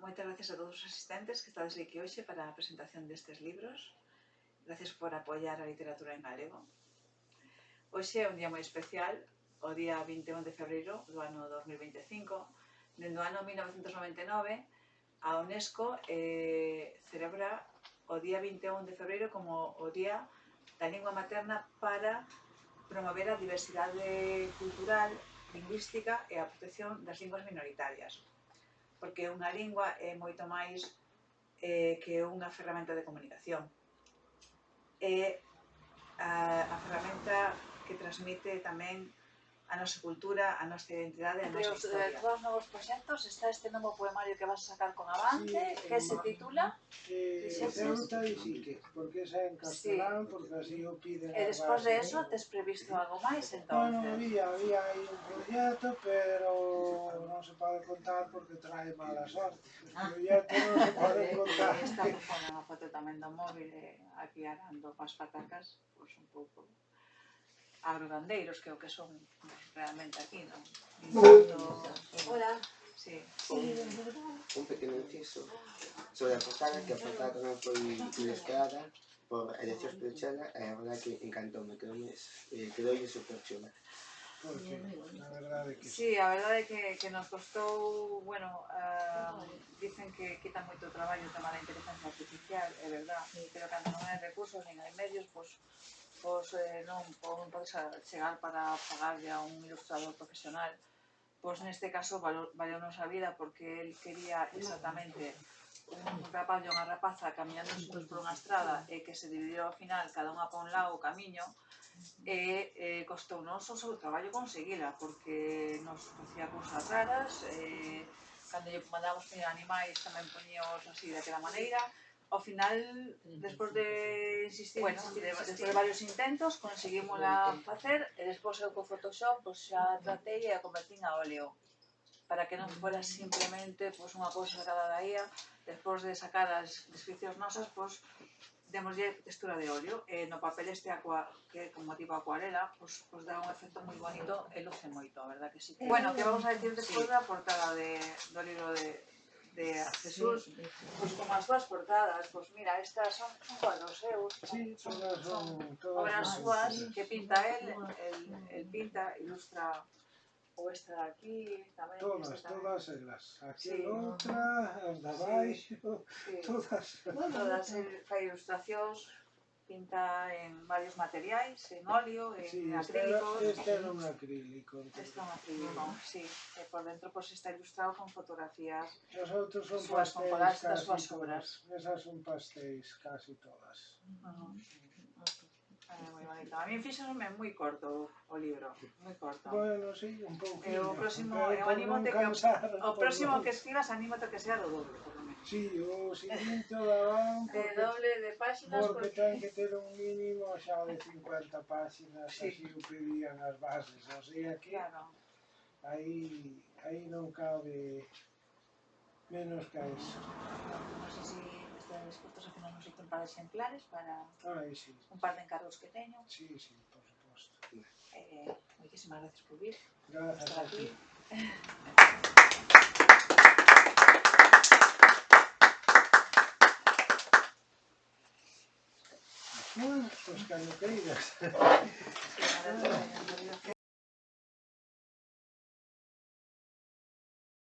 Moitas gracias a todos os asistentes que estades aquí hoxe para a presentación destes libros. Gracias por apoiar a literatura en galego. Hoxe é un día moi especial, o día 21 de febreiro do ano 2025. Dende o ano 1999, a UNESCO celebra o día 21 de febreiro como o día da lingua materna para promover a diversidade cultural, lingüística e a protección das linguas minoritarias. Porque unha lingua é moito máis que unha ferramenta de comunicación. É a ferramenta que transmite tamén a nosa cultura, a nosa identidade, a nosa historia. Entre os novos proxectos está este novo poemario que vas a sacar con Avante, que se titula Ceuta e Sique, porque esa é en castelán, porque así o piden e as despois de bases. eso tes previsto algo máis, Bueno, entonces? había aí un proxecto, pero non se pode contar porque trae mala sorte. Os proxectos non se poden contar. Estamos pondo unha foto tamén do móvil aquí arando pas patacas, pois un pouco agrogandeiros, que é o que son realmente aquí, non? Hola. Sí. Un pequeno inciso sobre a portada, que a portada non foi ilustrada por Elección Pechela e a verdade que encantoume, quedoulle super chula. Porque, na verdade que Sí, a verdade é que nos costou, bueno, dicen que quita moito traballo o tema da inteligencia artificial, é verdade, pero cando non hai recursos nin hai medios, pois non podes chegar para pagarlle a un ilustrador profesional. Pois neste caso valeu-nos a vida porque el quería exactamente un rapaz e unha rapaza camiñando xuntos por unha estrada e que se dividiu ao final cada unha pa un lado o camiño e costounos o seu traballo conseguila porque nos facía cousas raras, cando lle mandábamos poñer animais tamén poñíamos así daquela maneira. Ao final, despois de insistir, despois de varios intentos, conseguímola facer e despois eu co Photoshop xa tratei e a convertín a óleo para que non fora simplemente unha cousa sacada da IA. Despois de sacar as descripcións nosas, démoslle textura de óleo e no papel este que é como tipo acuarela, dá un efecto moi bonito e luce moito, a verdad que sí. Bueno, que vamos a decir despois da portada do libro de Jesús, como as súas portadas, mira, estas son cuadros seus, son obras súas que pinta el pinta, ilustra o esta de aquí, tamén. todas elas, aquel outra, as de abaixo, todas. Todas, fai ilustracións, pinta en varios materiais, en óleo, en acrílicos. Este era un acrílico. Este é un acrílico, sí. E por dentro está ilustrado con fotografías Os outros son súas, con collages das súas pastéis obras. Esas son pastéis, casi todas. Moi bonito. A mí fíxome moi corto o libro, moi corto. Bueno, sí, un pouquinho. O próximo que escribas, anímate que sea do doble, por lo menos. Sí, o seguinte darán De doble de páxinas, porque ten que ter un mínimo xa de 50 páxinas, así o pedían as bases, o sea que aí non cabe menos que a eso. Non sei se están dispostos a facer un par de exemplares para Sí. un par de encargos que teño. Sí, por suposto. Moitísimas gracias por vir. Gracias a ti. Bueno, pues cando queiras.